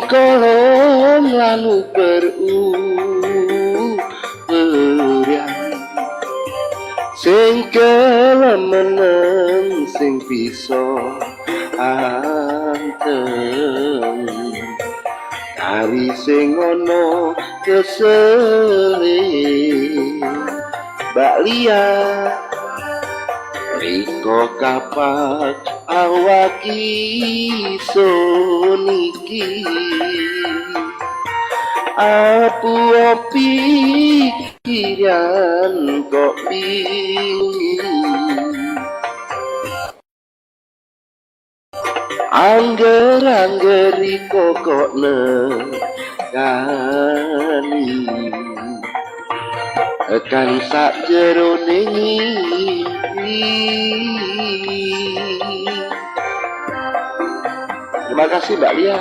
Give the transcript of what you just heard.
kolong lalu berurian sing kelemenen sing bisa anteng kari sing ono kesele Mbak Lia riko kapak awaki soniki apu pikiran kok bingung angger riko kok nekani akan sak jerone ngimpi. Terima kasih Mbak Lia.